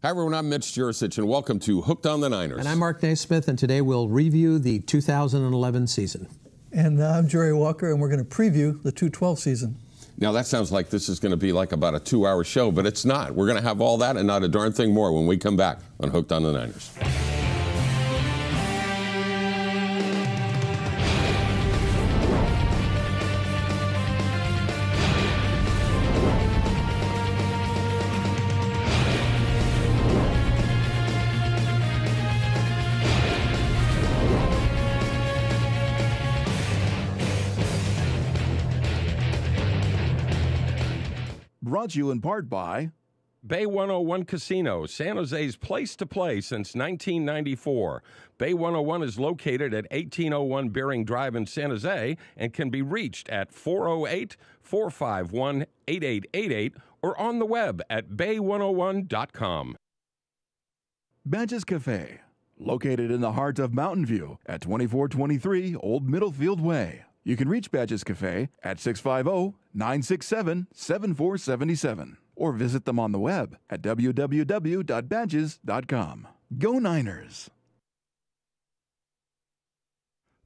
Hi everyone, I'm Mitch Juricich and welcome to Hooked on the Niners. And I'm Mark Naismith, and today we'll review the 2011 season. And I'm Jerry Walker, and we're going to preview the 2012 season. Now that sounds like this is going to be like about a 2-hour show, but it's not. We're going to have all that and not a darn thing more when we come back on Hooked on the Niners. Brought to you in part by Bay 101 Casino, San Jose's place to play since 1994. Bay 101 is located at 1801 Bering Drive in San Jose and can be reached at 408-451-8888 or on the web at bay101.com. Badges Cafe, located in the heart of Mountain View at 2423 Old Middlefield Way. You can reach Badges Cafe at 650-967-7477 or visit them on the web at www.badges.com. Go Niners!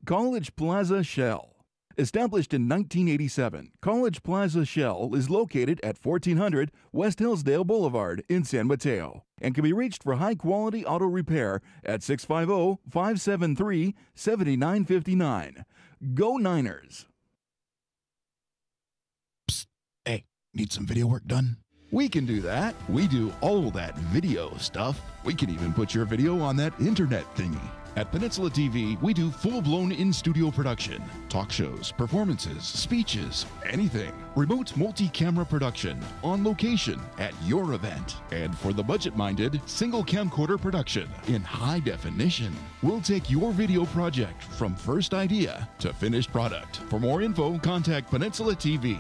College Plaza Shell. Established in 1987, College Plaza Shell is located at 1400 West Hillsdale Boulevard in San Mateo and can be reached for high-quality auto repair at 650-573-7959. Go Niners! Psst. Hey, need some video work done? We can do that. We do all that video stuff. We can even put your video on that internet thingy. At Peninsula TV, we do full-blown in-studio production, talk shows, performances, speeches, anything. Remote multi-camera production, on location, at your event. And for the budget-minded, single camcorder production in high definition. We'll take your video project from first idea to finished product. For more info, contact Peninsula TV.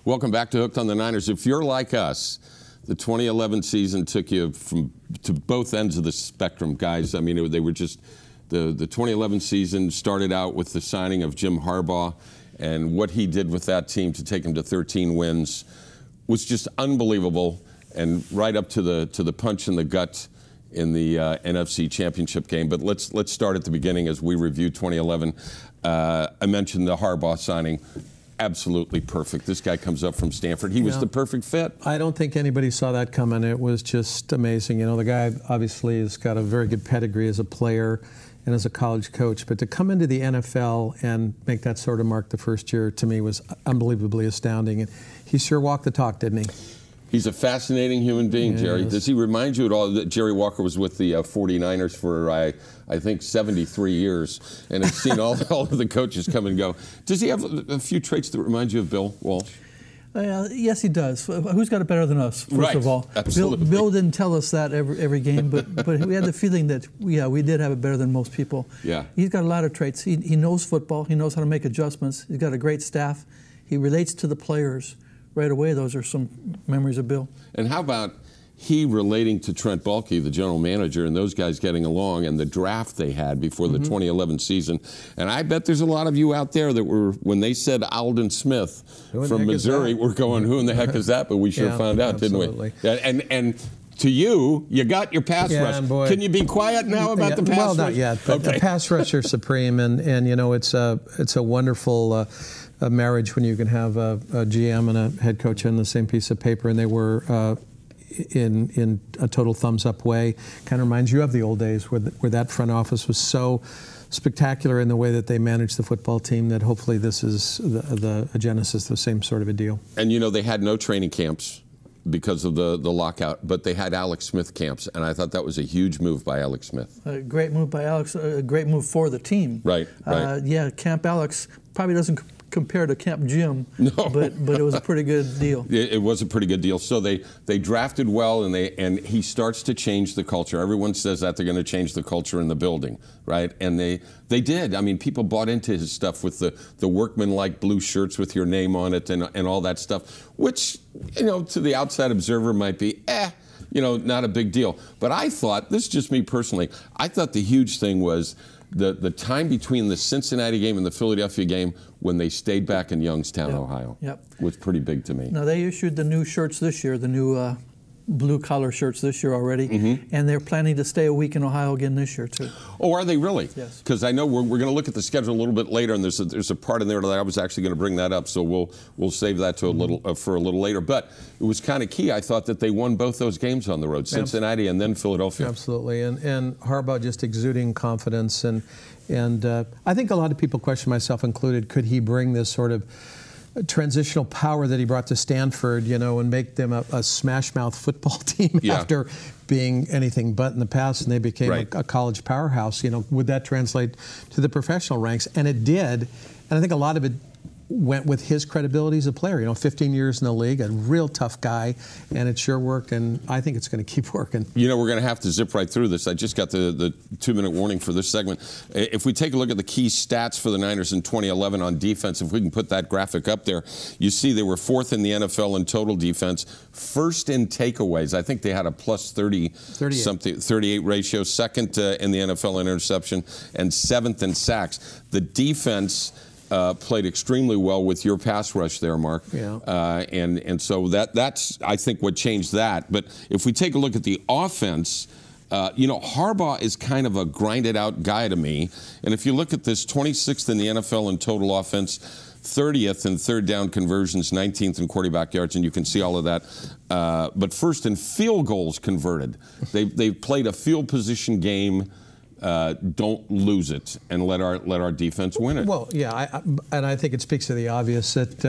Welcome back to Hooked on the Niners. If you're like us, the 2011 season took you to both ends of the spectrum, guys. I mean, they were just, the 2011 season started out with the signing of Jim Harbaugh, and what he did with that team to take them to 13 wins was just unbelievable, and right up to the punch in the gut in the NFC Championship game. But let's start at the beginning as we review 2011. I mentioned the Harbaugh signing. Absolutely perfect. This guy comes up from Stanford. He was the perfect fit. I don't think anybody saw that coming. It was just amazing. You know, the guy obviously has got a very good pedigree as a player and as a college coach, but to come into the NFL and make that sort of mark the first year, to me, was unbelievably astounding. And he sure walked the talk, didn't he? He's a fascinating human being, Jerry. Yes. Does he remind you at all that Jerry Walker was with the 49ers for, I think, 73 years and has seen all of the coaches come and go? Does he have a few traits that remind you of Bill Walsh? Yes, he does. Who's got it better than us, first of all? Absolutely. Bill didn't tell us that every game, but we had the feeling that, we did have it better than most people. Yeah. He's got a lot of traits. He knows football. He knows how to make adjustments. He's got a great staff. He relates to the players. Right away, those are some memories of Bill. And how about he relating to Trent Baalke, the general manager, and those guys getting along, and the draft they had before the 2011 season? And I bet there's a lot of you out there that were, when they said Aldon Smith from Missouri, we're going, who in the heck is that? But we sure found out, absolutely. didn't we? And to you got your pass rush. Boy. Can you be quiet now about the pass rush? Well, not yet, but the pass rush are supreme, and you know, it's a wonderful a marriage when you can have a GM and a head coach on the same piece of paper, and they were in a total thumbs-up way. Kind of reminds you of the old days where that front office was so spectacular in the way that they managed the football team that hopefully this is the genesis, the same sort of a deal. And you know, they had no training camps because of the lockout, but they had Alex Smith camps, and I thought that was a huge move by Alex Smith. A great move by Alex, a great move for the team. Right. Yeah, Camp Alex probably doesn't compare to Camp Jim, no. but it was a pretty good deal. It was a pretty good deal. So they drafted well, and he starts to change the culture. Everyone says that they're going to change the culture in the building, right? And they did. I mean, people bought into his stuff with the workman-like blue shirts with your name on it and all that stuff, which, you know, to the outside observer might be, you know, not a big deal. But I thought, this is just me personally, I thought the huge thing was the time between the Cincinnati game and the Philadelphia game when they stayed back in Youngstown, Ohio, was pretty big to me. Now, they issued the new shirts this year, the new blue-collar shirts this year already, and they're planning to stay a week in Ohio again this year, too. Oh, are they really? Yes. Because I know we're going to look at the schedule a little bit later, and there's a part in there that I was actually going to bring that up, so we'll save that to a little for a little later. But it was kind of key. I thought that they won both those games on the road, Cincinnati and then Philadelphia. Absolutely, and Harbaugh just exuding confidence, and I think a lot of people, question myself included, could he bring this sort of transitional power that he brought to Stanford, and make them a smash-mouth football team after being anything but in the past, and they became a college powerhouse. Would that translate to the professional ranks? And it did, and I think a lot of it went with his credibility as a player. 15 years in the league, a real tough guy, and it sure worked, and I think it's going to keep working. We're going to have to zip right through this. I just got the 2-minute warning for this segment. If we take a look at the key stats for the Niners in 2011 on defense, if we can put that graphic up there, you see they were 4th in the NFL in total defense, 1st in takeaways. I think they had a plus 38 ratio, 2nd in the NFL in interception, and 7th in sacks. The defense played extremely well with your pass rush there, Mark. And so that's, I think, what changed that. But if we take a look at the offense, Harbaugh is kind of a grinded-out guy to me. And if you look at this, 26th in the NFL in total offense, 30th in third down conversions, 19th in quarterback yards, and you can see all of that. But first in field goals converted. They've played a field position game. Don't lose it and let our defense win it. Well, and I think it speaks to the obvious that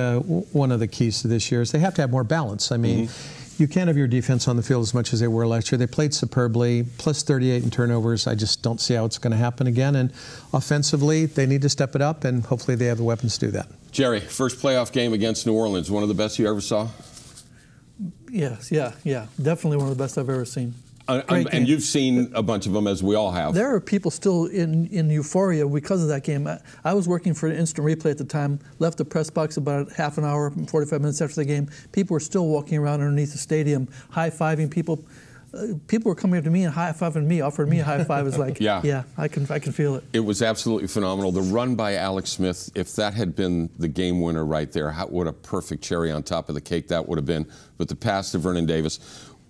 one of the keys to this year is they have to have more balance. I mean, you can't have your defense on the field as much as they were last year. They played superbly, plus 38 in turnovers. I just don't see how it's going to happen again. And offensively, they need to step it up, and hopefully they have the weapons to do that. Jerry, first playoff game against New Orleans, one of the best you ever saw? Yes, yeah. Definitely one of the best I've ever seen. And you've seen a bunch of them, as we all have. There are people still in euphoria because of that game. I was working for instant replay at the time, left the press box about half an hour, 45 minutes after the game. People were still walking around underneath the stadium, high-fiving people. People were coming up to me and high-fiving me, offering me a high five. It was like, I can feel it. It was absolutely phenomenal. The run by Alex Smith, if that had been the game winner right there, what a perfect cherry on top of the cake that would have been. But the pass to Vernon Davis.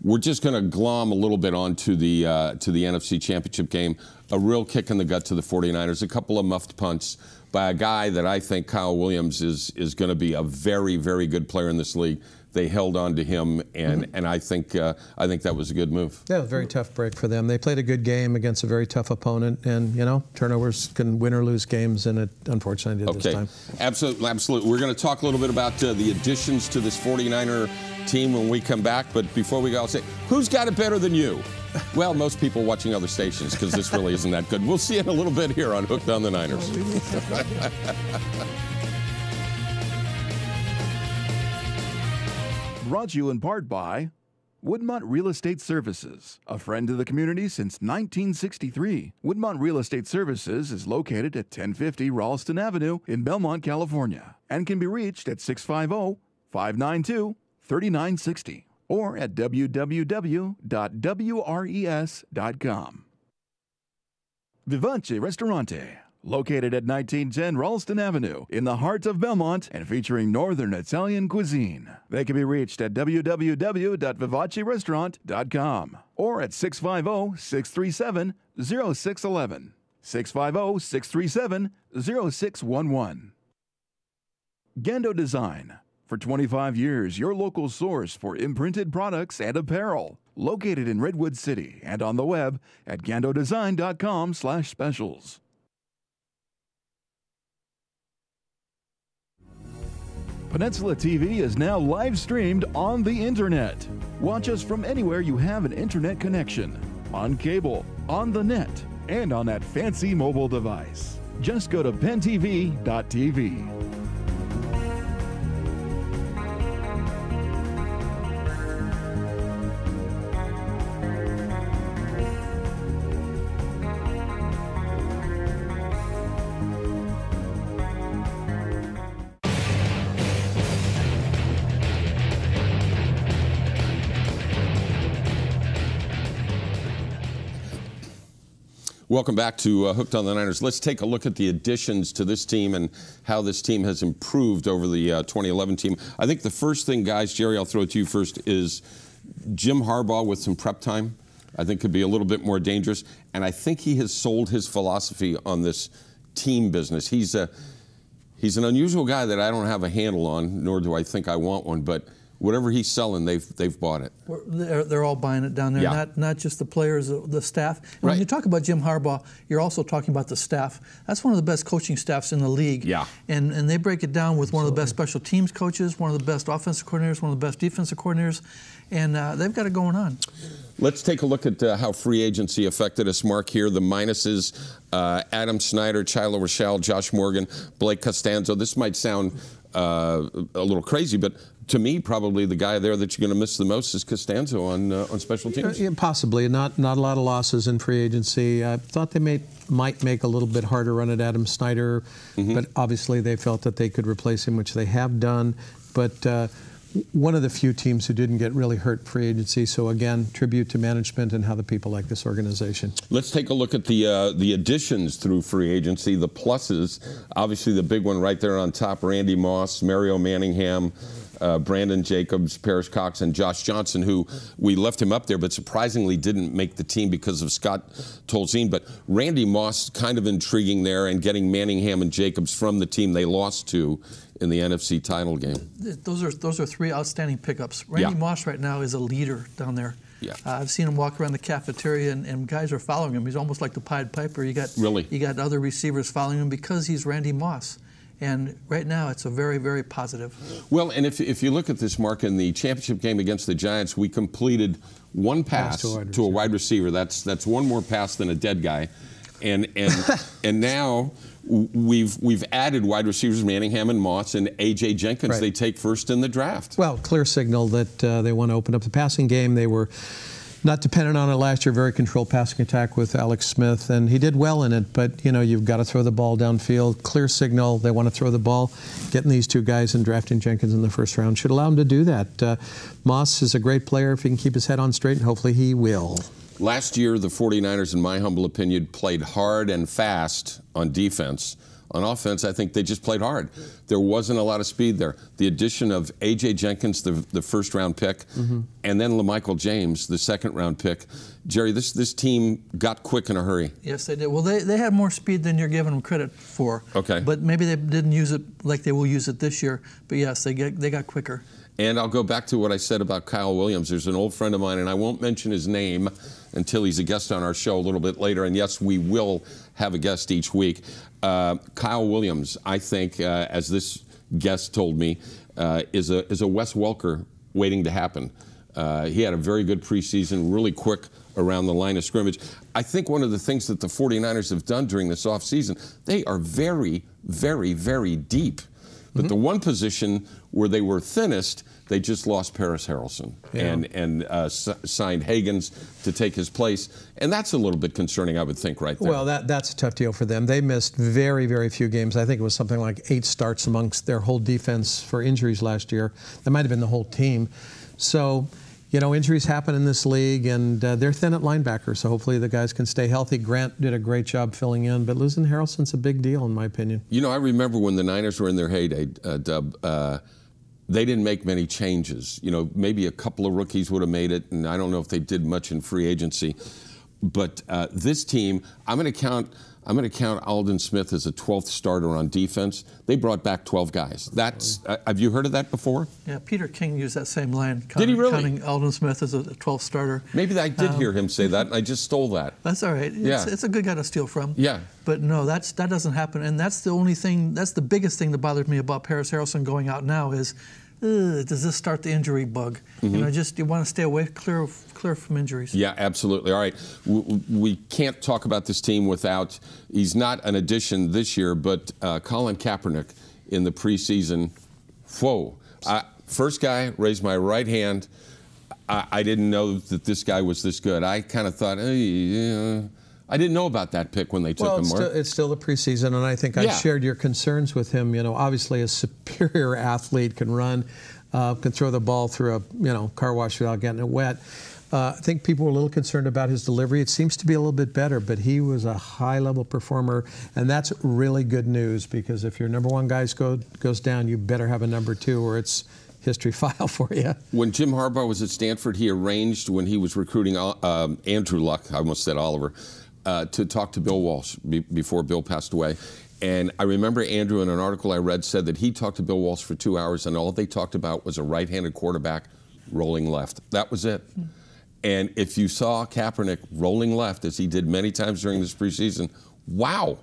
We're just going to glom a little bit onto the NFC Championship game. A real kick in the gut to the 49ers. A couple of muffed punts by a guy that I think, Kyle Williams, is going to be a very, very good player in this league. They held on to him, and I think that was a good move. Yeah, a very tough break for them. They played a good game against a very tough opponent, and turnovers can win or lose games, and it unfortunately did this time. Absolutely. We're going to talk a little bit about the additions to this 49er team when we come back, but before we go, I'll say, who's got it better than you? Well, most people watching other stations, because this really isn't that good. We'll see you in a little bit here on Hooked on the Niners. Brought to you in part by Woodmont Real Estate Services, a friend to the community since 1963. Woodmont Real Estate Services is located at 1050 Ralston Avenue in Belmont, California, and can be reached at 650-592-3960 or at www.wres.com. Vivace Ristorante, located at 1910 Ralston Avenue in the heart of Belmont and featuring Northern Italian cuisine. They can be reached at www.vivacerestaurant.com or at 650-637-0611. 650-637-0611. Gando Design. For 25 years, your local source for imprinted products and apparel. Located in Redwood City and on the web at gandodesign.com/specials. Peninsula TV is now live streamed on the internet. Watch us from anywhere you have an internet connection. On cable, on the net, and on that fancy mobile device. Just go to pentv.tv. Welcome back to Hooked on the Niners. Let's take a look at the additions to this team and how this team has improved over the 2011 team. I think the first thing, guys, Jerry, I'll throw it to you first, is Jim Harbaugh with some prep time, I think could be a little bit more dangerous. And I think he has sold his philosophy on this team business. He's an unusual guy that I don't have a handle on, nor do I think I want one, but whatever he's selling, they've bought it. They're all buying it down there, yeah. not just the players, the staff. And when you talk about Jim Harbaugh, you're also talking about the staff. That's one of the best coaching staffs in the league. Yeah. And they break it down with one of the best special teams coaches, one of the best offensive coordinators, one of the best defensive coordinators, and they've got it going on. Let's take a look at how free agency affected us, Mark, here. The minuses, Adam Snyder, Chilo Rochelle, Josh Morgan, Blake Costanzo. This might sound a little crazy, but to me, probably the guy there that you're going to miss the most is Costanzo on special teams. Yeah, possibly. Not a lot of losses in free agency. I thought they might make a little bit harder run at Adam Snyder, but obviously they felt that they could replace him, which they have done. But one of the few teams who didn't get really hurt free agency. So again, tribute to management and how the people like this organization. Let's take a look at the additions through free agency, the pluses. Obviously, the big one right there on top: Randy Moss, Mario Manningham, Brandon Jacobs, Paris Cox, and Josh Johnson, who we left him up there, but surprisingly didn't make the team because of Scott Tolzien. But Randy Moss, kind of intriguing there, and getting Manningham and Jacobs from the team they lost to in the NFC title game. Those are three outstanding pickups. Randy Moss right now is a leader down there. Yeah. I've seen him walk around the cafeteria, and guys are following him. He's almost like the Pied Piper. You got other receivers following him because he's Randy Moss. And right now, it's a very, very positive. Well, and if you look at this, Mark, in the championship game against the Giants, we completed one pass to a wide receiver. That's one more pass than a dead guy. And now we've added wide receivers Manningham and Moss and A.J. Jenkins. They take first in the draft. Well, clear signal that they want to open up the passing game. They were not dependent on it last year. Very controlled passing attack with Alex Smith, and he did well in it. But you've got to throw the ball downfield. Clear signal they want to throw the ball. Getting these two guys and drafting Jenkins in the first round should allow him to do that. Moss is a great player if he can keep his head on straight, and hopefully he will. Last year, the 49ers, in my humble opinion, played hard and fast on defense. On offense, I think they just played hard. There wasn't a lot of speed there. The addition of A.J. Jenkins, the first-round pick, and then LaMichael James, the second-round pick. Jerry, this team got quick in a hurry. Yes, they did. Well, they had more speed than you're giving them credit for. Okay. But maybe they didn't use it like they will use it this year. But yes, they got quicker. And I'll go back to what I said about Kyle Williams. There's an old friend of mine, and I won't mention his name until he's a guest on our show a little bit later. And yes, we will have a guest each week. Kyle Williams, I think, as this guest told me, is a Wes Welker waiting to happen. He had a very good preseason, really quick around the line of scrimmage. I think one of the things that the 49ers have done during this offseason, they are very, very, very deep. But the one position where they were thinnest, they just lost Paris Harrelson and signed Higgins to take his place. And that's a little bit concerning, I would think, right there. Well, that's a tough deal for them. They missed very, very few games. I think it was something like 8 starts amongst their whole defense for injuries last year. That might have been the whole team. So, injuries happen in this league, and they're thin at linebacker, so hopefully the guys can stay healthy. Grant did a great job filling in, but losing Harrelson's a big deal, in my opinion. I remember when the Niners were in their heyday, Dub, they didn't make many changes. Maybe a couple of rookies would have made it, and I don't know if they did much in free agency. But this team, I'm going to count Aldon Smith as a 12th starter on defense. They brought back 12 guys. Have you heard of that before? Yeah, Peter King used that same line. Did he really? Counting Aldon Smith as a 12th starter. Maybe I did hear him say that, and I just stole that. That's all right. It's a good guy to steal from. Yeah. But no, that doesn't happen, and that's the biggest thing that bothers me about Paris Harrelson going out now is, does this start the injury bug? You want to stay away, clear from injuries. Yeah, absolutely. All right, we can't talk about this team without, he's not an addition this year, but Colin Kaepernick in the preseason. Whoa. First guy, raised my right hand. I didn't know that this guy was this good. I kind of thought, I didn't know about that pick when they took him, Mark. It's still the preseason, and I think I shared your concerns with him. Obviously a superior athlete, can run, can throw the ball through a car wash without getting it wet. I think people were a little concerned about his delivery. It seems to be a little bit better, but he was a high-level performer, and that's really good news, because if your number one guy goes down, you better have a number two, or it's history file for you. When Jim Harbaugh was at Stanford, he arranged, when he was recruiting Andrew Luck, I almost said Oliver, to talk to Bill Walsh before Bill passed away. And I remember Andrew, in an article I read, said that he talked to Bill Walsh for 2 hours, and all they talked about was a right-handed quarterback rolling left. That was it. And if you saw Kaepernick rolling left, as he did many times during this preseason, wow,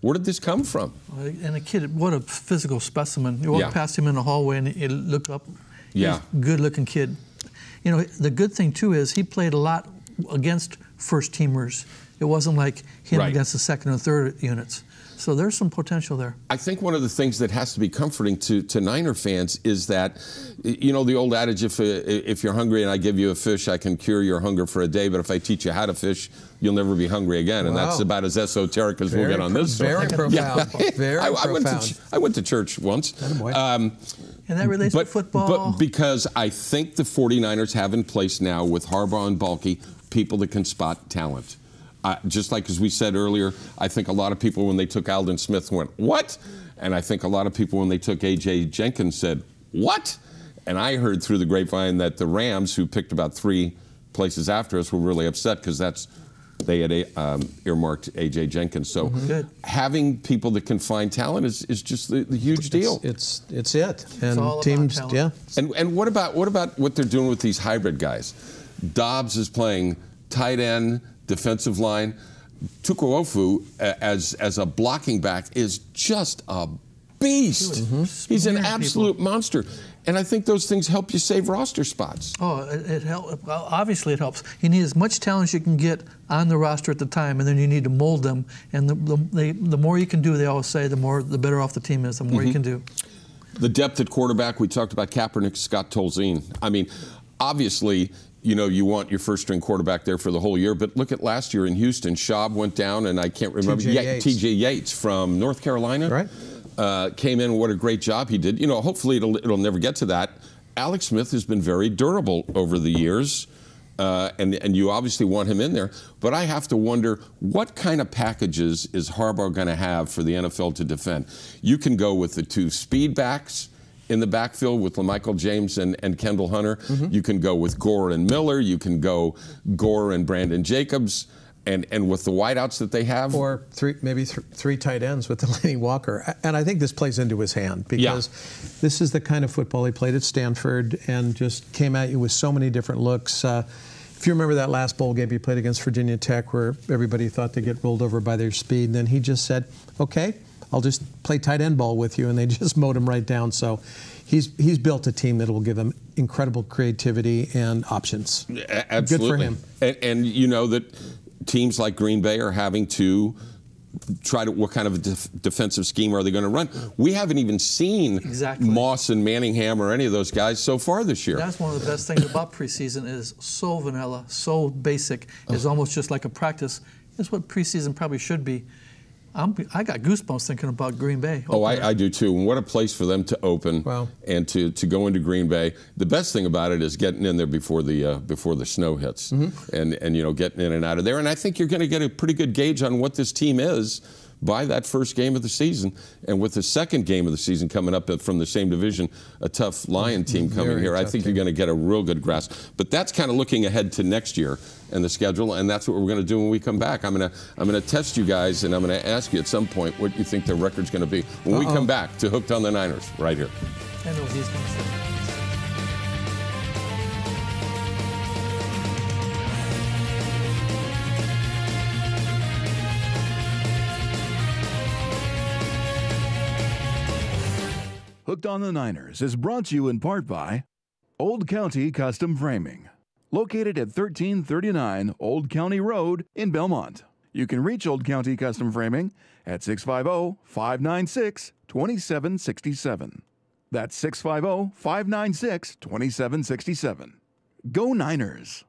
where did this come from? And a kid, what a physical specimen. You walk past him in the hallway and you look up. Yeah. He's a good-looking kid. You know, the good thing, too, is he played a lot against first-teamers. It wasn't like him against the second and third units. So there's some potential there. I think one of the things that has to be comforting to Niner fans is that, you know, the old adage, if you're hungry and I give you a fish, I can cure your hunger for a day, but if I teach you how to fish, you'll never be hungry again. And that's about as esoteric as we'll get on this. Very profound. Very profound. I went to church once. And that relates to football. But because I think the 49ers have in place now, with Harbaugh and Balky, people that can spot talent. Just like as we said earlier, I think a lot of people when they took Aldon Smith went, what? And I think a lot of people when they took A.J. Jenkins said, what? And I heard through the grapevine that the Rams, who picked about 3 places after us, were really upset because they had earmarked A.J. Jenkins. So having people that can find talent is just the huge deal. It's it. And it's all teams, about talent. And what about what they're doing with these hybrid guys? Dobbs is playing tight end, defensive line. Tukuofu as a blocking back is just a beast. He's an absolute monster. And I think those things help you save roster spots. Oh, it helps. Well, obviously it helps. You need as much talent as you can get on the roster at the time, and then you need to mold them. And the more you can do, they always say, the better off the team is, the more you can do. The depth at quarterback, we talked about Kaepernick, Scott Tolzien. I mean, obviously, you know, you want your first-string quarterback there for the whole year, but look at last year in Houston. Schaub went down, and I can't remember. T.J. Yates from North Carolina. Right. Came in, what a great job he did. You know, hopefully it'll never get to that. Alex Smith has been very durable over the years, and you obviously want him in there. But I have to wonder, what kind of packages is Harbaugh going to have for the NFL to defend? You can go with the 2 speed backs in the backfield with LaMichael James and Kendall Hunter. You can go with Gore and Miller. You can go Gore and Brandon Jacobs. And with the wideouts that they have. Or maybe three tight ends with Delaney Walker. And I think this plays into his hand, because this is the kind of football he played at Stanford and just came at you with so many different looks. If you remember that last bowl game he played against Virginia Tech, where everybody thought they'd get rolled over by their speed, and then he just said, okay, I'll just play tight end ball with you, and they just mowed him right down. So he's built a team that will give him incredible creativity and options. Absolutely. Good for him. And you know that teams like Green Bay are having to try to, what kind of a defensive scheme are they going to run? We haven't even seen Moss and Manningham or any of those guys so far this year. That's one of the best things about preseason, is so vanilla, so basic. It's almost just like a practice. That's what preseason probably should be. I got goosebumps thinking about Green Bay. Oh, I do too. And what a place for them to open and to go into Green Bay. The best thing about it is getting in there before the snow hits, and you know, getting in and out of there. And I think you're going to get a pretty good gauge on what this team is by that first game of the season. And with the second game of the season coming up from the same division, a tough Lion team coming here, I think you're going to get a real good grasp. But that's kind of looking ahead to next year and the schedule, and that's what we're going to do when we come back. I'm going to test you guys, and I'm going to ask you at some point what you think their record's going to be when we come back to Hooked on the Niners right here. I know what he's going to say. Hooked on the Niners is brought to you in part by Old County Custom Framing, located at 1339 Old County Road in Belmont. You can reach Old County Custom Framing at 650-596-2767. That's 650-596-2767. Go Niners!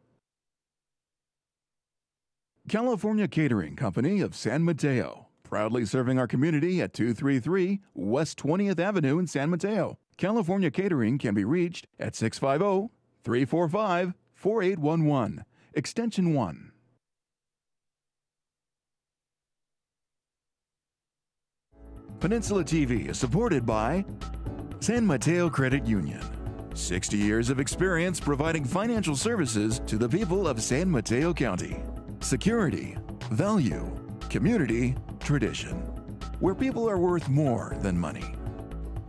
California Catering Company of San Mateo, proudly serving our community at 233 West 20th Avenue in San Mateo. California Catering can be reached at 650-345-5600. 4811, extension 1. Peninsula TV is supported by San Mateo Credit Union. 60 years of experience providing financial services to the people of San Mateo County. Security, value, community, tradition. Where people are worth more than money.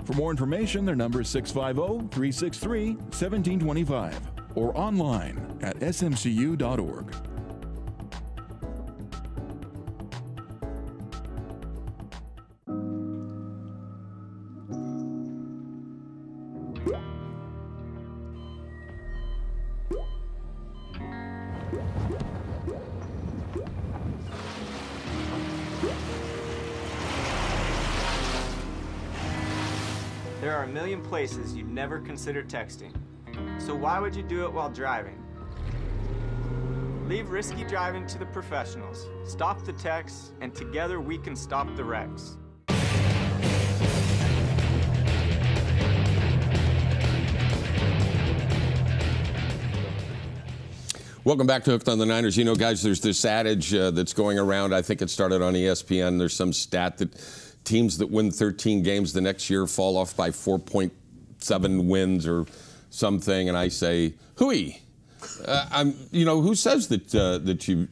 For more information, their number is 650-363-1725 or online at smcu.org. There are a million places you'd never consider texting. So why would you do it while driving? Leave risky driving to the professionals. Stop the texts, and together we can stop the wrecks. Welcome back to Hooked on the Niners. You know, guys, there's this adage that's going around. I think it started on ESPN. There's some stat that teams that win 13 games the next year fall off by 4.7 wins or something, and I say, hooey. You know, who says that that you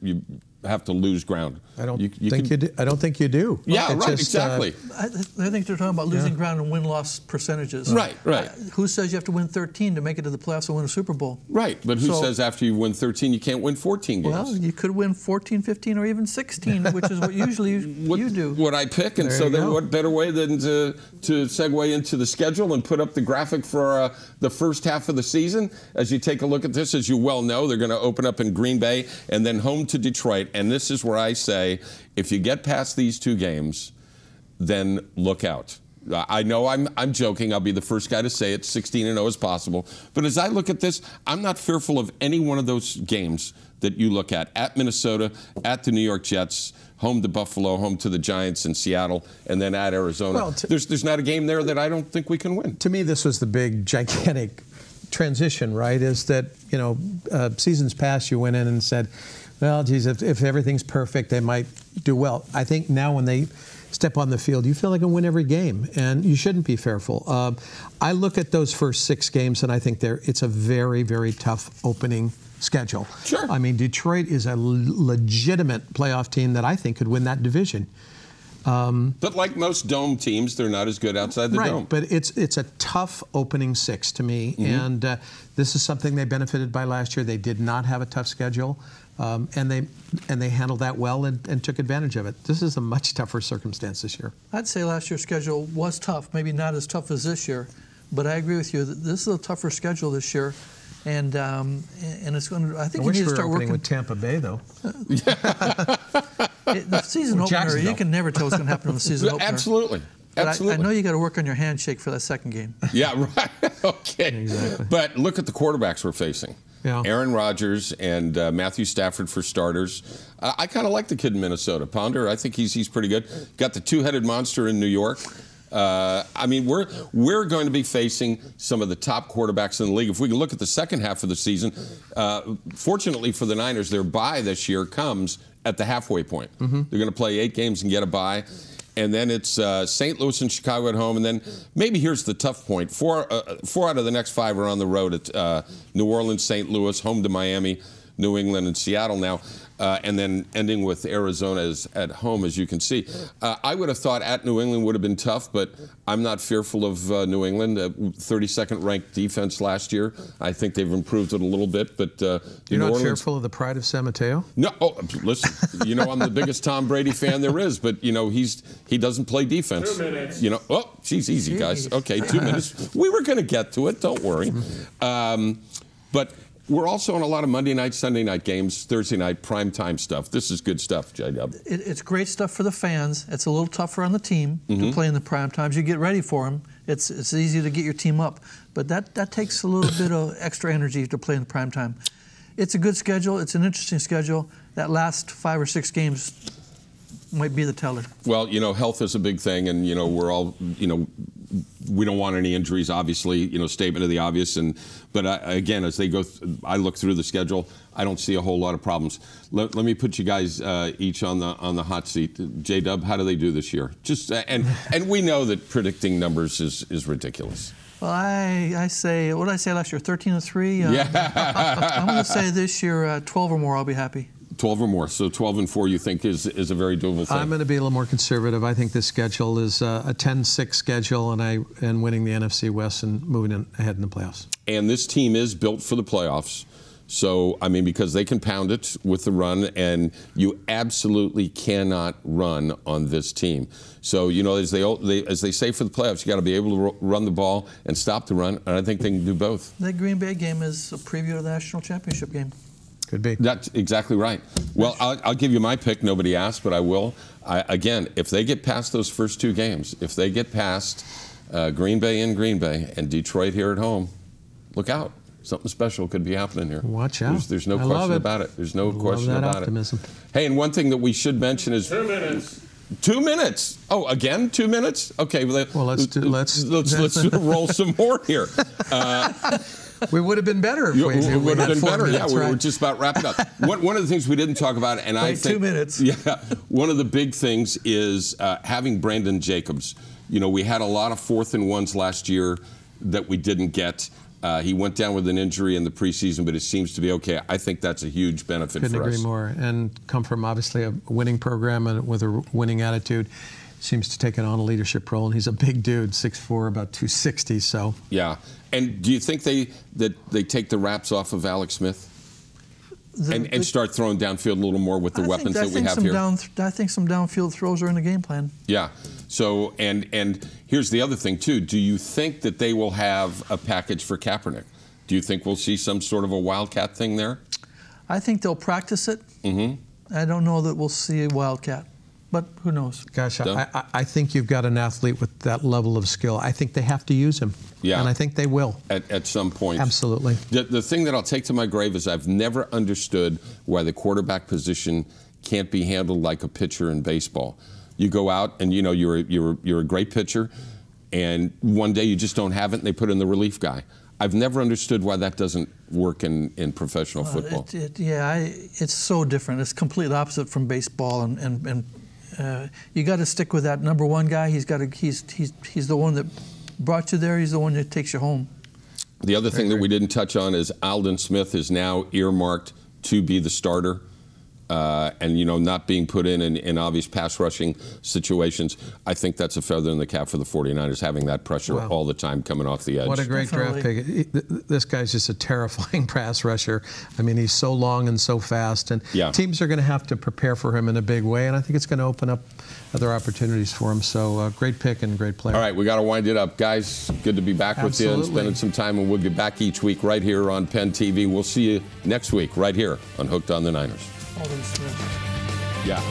have to lose ground? I don't think you do. I don't think you do. Yeah, It's right, just, exactly. I think they're talking about losing ground and win-loss percentages. Right, right. Who says you have to win 13 to make it to the playoffs and win a Super Bowl? Right, but who says after you win 13 you can't win 14 games? Well, you could win 14, 15, or even 16, which is what usually you do. What I pick, and so then what better way than to segue into the schedule and put up the graphic for the first half of the season? As you take a look at this, as you well know, they're going to open up in Green Bay and then home to Detroit, and this is where I say, if you get past these two games, then look out. I know I'm joking. I'll be the first guy to say it. 16-0 is possible. But as I look at this, I'm not fearful of any one of those games that you look at Minnesota, at the New York Jets, home to Buffalo, home to the Giants in Seattle, and then at Arizona. Well, there's not a game there that I don't think we can win. To me, this was the big, gigantic transition, right? Is that, you know, seasons past, you went in and said, well, geez, if everything's perfect, they might do well. I think now when they step on the field, you feel like you can win every game, and you shouldn't be fearful. I look at those first 6 games, and I think it's a very, very tough opening schedule. Sure. I mean, Detroit is a legitimate playoff team that I think could win that division. But like most dome teams, they're not as good outside the dome. Right, but it's a tough opening 6 to me, and this is something they benefited by last year. They did not have a tough schedule, and they handled that well and took advantage of it. This is a much tougher circumstance this year. I'd say last year's schedule was tough, maybe not as tough as this year, but I agree with you. This is a tougher schedule this year. And it's going to. I think you need to start working with Tampa Bay, though. The season opener, you can never tell what's going to happen in the season opener. Absolutely. But Absolutely. I know you got to work on your handshake for that second game. Yeah, right. Okay. Exactly. But look at the quarterbacks we're facing. Yeah. Aaron Rodgers and Matthew Stafford for starters. I kind of like the kid in Minnesota. Ponder, I think he's pretty good. Got the two-headed monster in New York. I mean, we're going to be facing some of the top quarterbacks in the league. If we can look at the second half of the season, fortunately for the Niners, their bye this year comes at the halfway point. They're going to play 8 games and get a bye. And then it's St. Louis and Chicago at home. And then maybe here's the tough point. 4 out of the next 5 are on the road at New Orleans, St. Louis, home to Miami, New England, and Seattle now. And then ending with Arizona at home, as you can see. I would have thought at New England would have been tough, but I'm not fearful of New England. 32nd ranked defense last year. I think they've improved it a little bit. But you're not fearful of the pride of San Mateo? No. Oh, listen, you know I'm the biggest Tom Brady fan there is, but you know he doesn't play defense. 2 minutes. You know, oh, geez, easy guys. Okay, 2 minutes. We were going to get to it. Don't worry. But we're also on a lot of Monday night, Sunday night games, Thursday night, primetime stuff. This is good stuff, J-Dub. It's great stuff for the fans. It's a little tougher on the team to play in the prime times. You get ready for them. It's easy to get your team up. But that takes a little bit of extra energy to play in the prime time. It's a good schedule. It's an interesting schedule. That last 5 or 6 games might be the teller. Well, you know, health is a big thing, and, you know, we're all, you know, we don't want any injuries, obviously, you know, statement of the obvious. But again, as they go, I look through the schedule, I don't see a whole lot of problems. Let me put you guys each on the hot seat. J-Dub, how do they do this year? Just and we know that predicting numbers is ridiculous. Well, I say, what did I say last year? 13-3. Yeah. I'm going to say this year 12 or more. I'll be happy. 12 or more. So 12-4 you think is a very doable thing? I'm going to be a little more conservative. I think this schedule is a 10-6 schedule, and winning the NFC West and moving ahead in the playoffs. And this team is built for the playoffs. So, I mean, because they can pound it with the run, and you absolutely cannot run on this team. So, you know, as they say for the playoffs, you got to be able to run the ball and stop the run, and I think they can do both. That Green Bay game is a preview of the national championship game. Could be. That's exactly right. Well, I'll give you my pick. Nobody asked, but I will. Again, if they get past those first two games, if they get past Green Bay in Green Bay and Detroit here at home, look out. Something special could be happening here. Watch out. There's no question about it. There's no question about optimism. it. Hey, and one thing that we should mention is 2 minutes. 2 minutes. Oh, again, 2 minutes? Okay. Well, let's roll some more here. We would have been better if we would have been better. Minutes, yeah, right? we're just about wrapping up. One of the things we didn't talk about, and I think 2 minutes. Yeah, one of the big things is having Brandon Jacobs. You know, we had a lot of 4th and 1s last year that we didn't get. He went down with an injury in the preseason, but it seems to be okay. I think that's a huge benefit for us. Couldn't agree more. And come from obviously a winning program and with a winning attitude. Seems to take on a leadership role, and he's a big dude, 6'4", about 260. So yeah. And do you think that they take the wraps off of Alex Smith and start throwing downfield a little more with the weapons that we have here? I think some downfield throws are in the game plan. Yeah. So and here's the other thing too. Do you think that they will have a package for Kaepernick? Do you think we'll see some sort of a wildcat thing there? I think they'll practice it. Mm-hmm. I don't know that we'll see a wildcat. But who knows? Gosh, I think you've got an athlete with that level of skill. I think they have to use him. Yeah. And I think they will. At some point. Absolutely. The thing that I'll take to my grave is I've never understood why the quarterback position can't be handled like a pitcher in baseball. You go out and, you know, you're a great pitcher, and one day you just don't have it, and they put in the relief guy. I've never understood why that doesn't work in professional football. It's so different. It's completely opposite from baseball, and you got to stick with that number one guy. He's the one that brought you there. He's the one that takes you home. The other thing that we didn't touch on is Aldon Smith is now earmarked to be the starter. And, you know, not being put in obvious pass rushing situations. I think that's a feather in the cap for the 49ers, having that pressure all the time coming off the edge. What a great draft pick. This guy's just a terrifying pass rusher. I mean, he's so long and so fast, and teams are going to have to prepare for him in a big way, and I think it's going to open up other opportunities for him. So great pick and great player. All right, we got to wind it up. Guys, good to be back with you and spending some time, and we'll get back each week right here on Penn TV. We'll see you next week right here on Hooked on the Niners. Aldon Smith. Yeah.